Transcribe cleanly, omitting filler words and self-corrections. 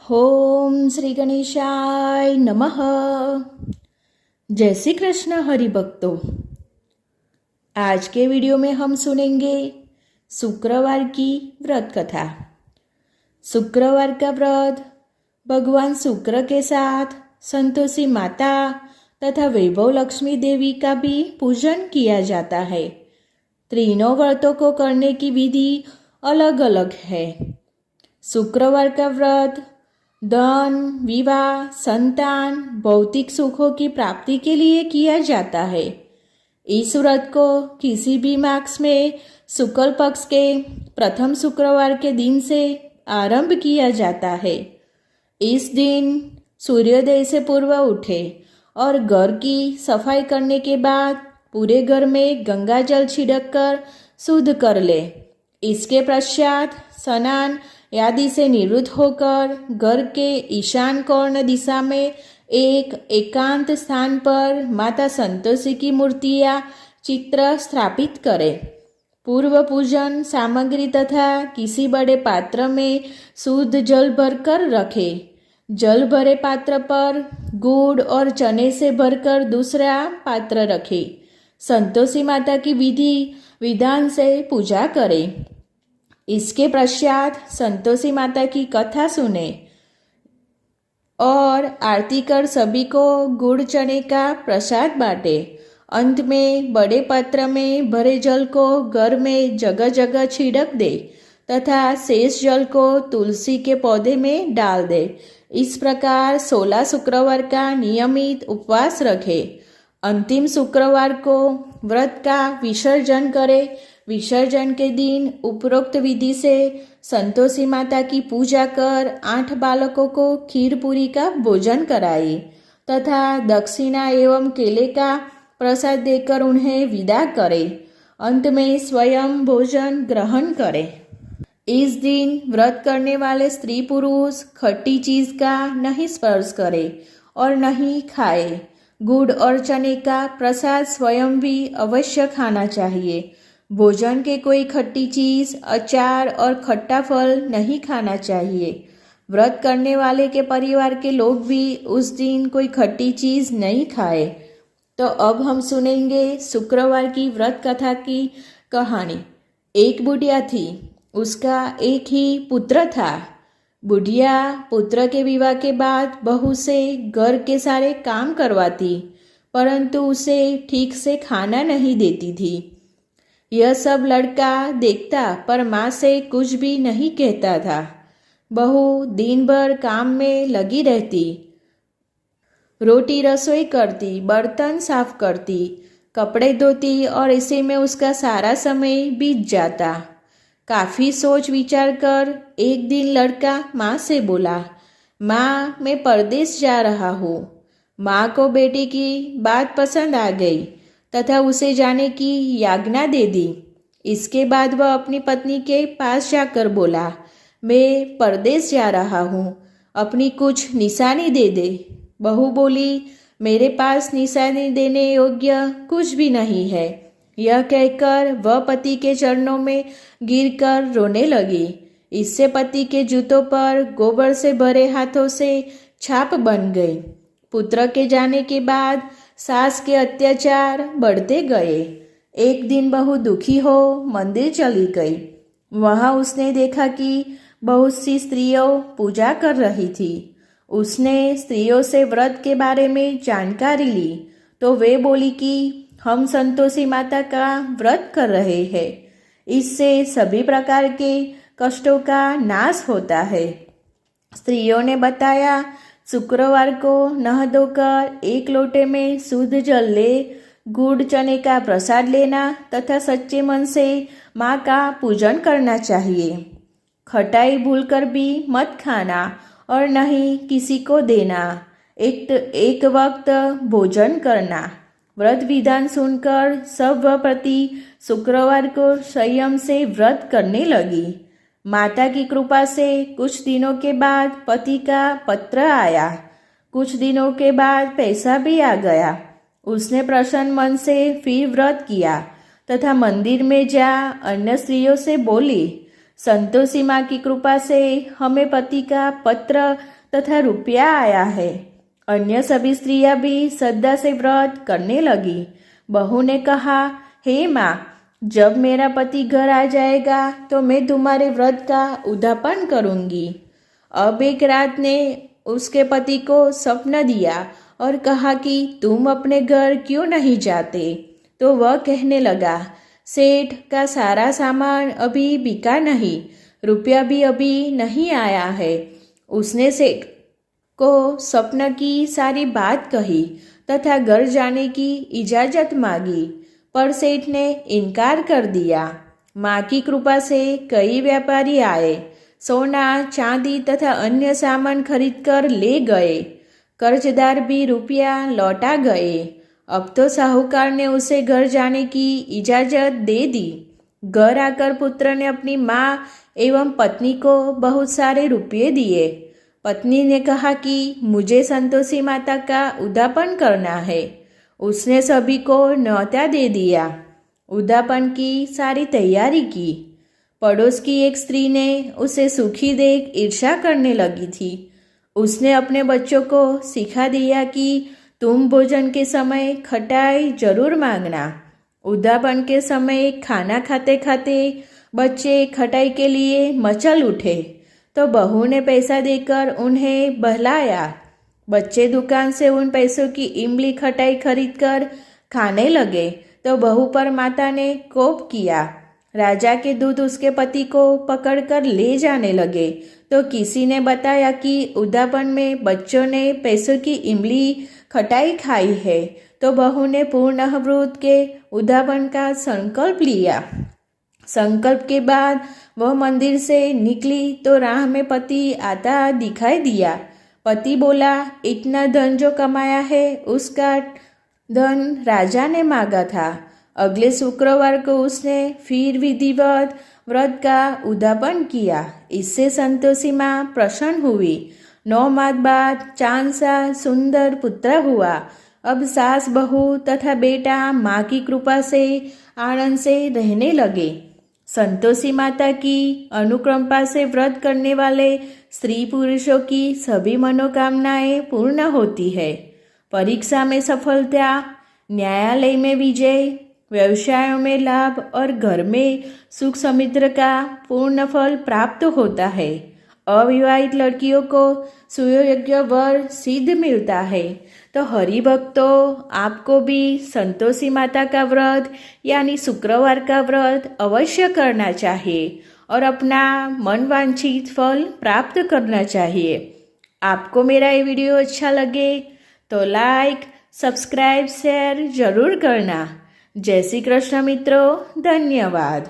ओम श्री गणेशाय नमः। जय श्री कृष्ण हरि भक्तों। आज के वीडियो में हम सुनेंगे शुक्रवार की व्रत कथा। शुक्रवार का व्रत भगवान शुक्र के साथ संतोषी माता तथा वैभव लक्ष्मी देवी का भी पूजन किया जाता है। तीनों व्रतों को करने की विधि अलग अलग है। शुक्रवार का व्रत धन, विवाह, संतान, भौतिक सुखों की प्राप्ति के लिए किया जाता है। इस व्रत को किसी भी मास में शुक्ल पक्ष के प्रथम शुक्रवार के दिन से आरंभ किया जाता है। इस दिन सूर्योदय से पूर्व उठे और घर की सफाई करने के बाद पूरे घर में गंगा जल छिड़क कर शुद्ध कर ले। इसके पश्चात स्नान आदि से निवृत्त होकर घर के ईशान कोण दिशा में एक एकांत स्थान पर माता संतोषी की मूर्ति या चित्र स्थापित करें। पूर्व पूजन सामग्री तथा किसी बड़े पात्र में शुद्ध जल भरकर रखें। जल भरे पात्र पर गुड़ और चने से भरकर दूसरा पात्र रखें। संतोषी माता की विधि विधान से पूजा करें। इसके पश्चात संतोषी माता की कथा सुने और आरती कर सभी को गुड़ चने का प्रसाद बांटे। अंत में बड़े पात्र में भरे जल को घर में जगह जगह छिड़क दे तथा शेष जल को तुलसी के पौधे में डाल दे। इस प्रकार 16 शुक्रवार का नियमित उपवास रखे। अंतिम शुक्रवार को व्रत का विसर्जन करे। विसर्जन के दिन उपरोक्त विधि से संतोषी माता की पूजा कर 8 बालकों को खीर पूरी का भोजन कराए तथा दक्षिणा एवं केले का प्रसाद देकर उन्हें विदा करे। अंत में स्वयं भोजन ग्रहण करे। इस दिन व्रत करने वाले स्त्री पुरुष खट्टी चीज का नहीं स्पर्श करे और नहीं खाए। गुड़ और चने का प्रसाद स्वयं भी अवश्य खाना चाहिए। भोजन के कोई खट्टी चीज, अचार और खट्टा फल नहीं खाना चाहिए। व्रत करने वाले के परिवार के लोग भी उस दिन कोई खट्टी चीज नहीं खाए। तो अब हम सुनेंगे शुक्रवार की व्रत कथा की कहानी। एक बुढ़िया थी, उसका एक ही पुत्र था। बुढ़िया पुत्र के विवाह के बाद बहू से घर के सारे काम करवाती, परंतु उसे ठीक से खाना नहीं देती थी। यह सब लड़का देखता पर माँ से कुछ भी नहीं कहता था। बहू दिन भर काम में लगी रहती, रोटी रसोई करती, बर्तन साफ करती, कपड़े धोती और इसी में उसका सारा समय बीत जाता। काफ़ी सोच विचार कर एक दिन लड़का माँ से बोला, माँ मैं परदेश जा रहा हूँ। माँ को बेटी की बात पसंद आ गई तथा उसे जाने की आज्ञा दे दी। इसके बाद वह अपनी पत्नी के पास जाकर बोला, मैं परदेश जा रहा हूँ, अपनी कुछ निशानी दे दे। बहू बोली, मेरे पास निशानी देने योग्य कुछ भी नहीं है। यह कहकर वह पति के चरणों में गिरकर रोने लगी। इससे पति के जूतों पर गोबर से भरे हाथों से छाप बन गई। पुत्र के जाने के बाद सास के अत्याचार बढ़ते गए। एक दिन बहू दुखी हो मंदिर चली गई। वहां उसने देखा कि बहुत सी स्त्रियों पूजा कर रही थी। उसने स्त्रियों से व्रत के बारे में जानकारी ली तो वे बोली कि हम संतोषी माता का व्रत कर रहे हैं, इससे सभी प्रकार के कष्टों का नाश होता है। स्त्रियों ने बताया, शुक्रवार को नहा धोकर एक लोटे में शुद्ध जल ले, गुड़ चने का प्रसाद लेना तथा सच्चे मन से माँ का पूजन करना चाहिए। खटाई भूलकर भी मत खाना और नहीं किसी को देना। एक वक्त भोजन करना। व्रत विधान सुनकर सब प्रति शुक्रवार को संयम से व्रत करने लगी। माता की कृपा से कुछ दिनों के बाद पति का पत्र आया। कुछ दिनों के बाद पैसा भी आ गया। उसने प्रसन्न मन से फिर व्रत किया तथा मंदिर में जा अन्य स्त्रियों से बोली, संतोषी माँ की कृपा से हमें पति का पत्र तथा रुपया आया है। अन्य सभी स्त्रियां भी श्रद्धा से व्रत करने लगी। बहू ने कहा, हे माँ, जब मेरा पति घर आ जाएगा तो मैं तुम्हारे व्रत का उद्यापन करूंगी। अब एक रात ने उसके पति को स्वप्न दिया और कहा कि तुम अपने घर क्यों नहीं जाते। तो वह कहने लगा, सेठ का सारा सामान अभी बिका नहीं, रुपया भी अभी नहीं आया है। उसने सेठ को स्वप्न की सारी बात कही तथा घर जाने की इजाजत मांगी, पर सेठ ने इनकार कर दिया। माँ की कृपा से कई व्यापारी आए, सोना चांदी तथा अन्य सामान खरीदकर ले गए। कर्जदार भी रुपया लौटा गए। अब तो साहूकार ने उसे घर जाने की इजाजत दे दी। घर आकर पुत्र ने अपनी माँ एवं पत्नी को बहुत सारे रुपये दिए। पत्नी ने कहा कि मुझे संतोषी माता का उद्यापन करना है। उसने सभी को न्योता दे दिया। उद्यापन की सारी तैयारी की। पड़ोस की एक स्त्री ने उसे सुखी देख ईर्ष्या करने लगी थी। उसने अपने बच्चों को सिखा दिया कि तुम भोजन के समय खटाई जरूर मांगना। उद्यापन के समय खाना खाते खाते बच्चे खटाई के लिए मचल उठे तो बहू ने पैसा देकर उन्हें बहलाया। बच्चे दुकान से उन पैसों की इमली खटाई खरीदकर खाने लगे तो बहू पर माता ने कोप किया। राजा के दूत उसके पति को पकड़कर ले जाने लगे तो किसी ने बताया कि उद्यापन में बच्चों ने पैसों की इमली खटाई खाई है। तो बहू ने पूर्ण व्रत के उद्यापन का संकल्प लिया। संकल्प के बाद वह मंदिर से निकली तो राह में पति आता दिखाई दिया। पति बोला, इतना धन जो कमाया है उसका धन राजा ने मांगा था। अगले शुक्रवार को उसने फिर विधिवत व्रत का उद्यापन किया। इससे संतोषी माँ प्रसन्न हुई। 9 माह बाद चांद सा सुंदर पुत्र हुआ। अब सास बहू तथा बेटा माँ की कृपा से आनंद से रहने लगे। संतोषी माता की अनुकंपा से व्रत करने वाले स्त्री पुरुषों की सभी मनोकामनाएं पूर्ण होती है। परीक्षा में सफलता, न्यायालय में विजय, व्यवसायों में लाभ और घर में सुख समृद्धि का पूर्ण फल प्राप्त होता है। अविवाहित लड़कियों को सुयोग्य वर सिद्ध मिलता है। तो हरि भक्तों, आपको भी संतोषी माता का व्रत यानी शुक्रवार का व्रत अवश्य करना चाहिए और अपना मनवांछित फल प्राप्त करना चाहिए। आपको मेरा ये वीडियो अच्छा लगे तो लाइक, सब्सक्राइब, शेयर जरूर करना। जय श्री कृष्ण मित्रों, धन्यवाद।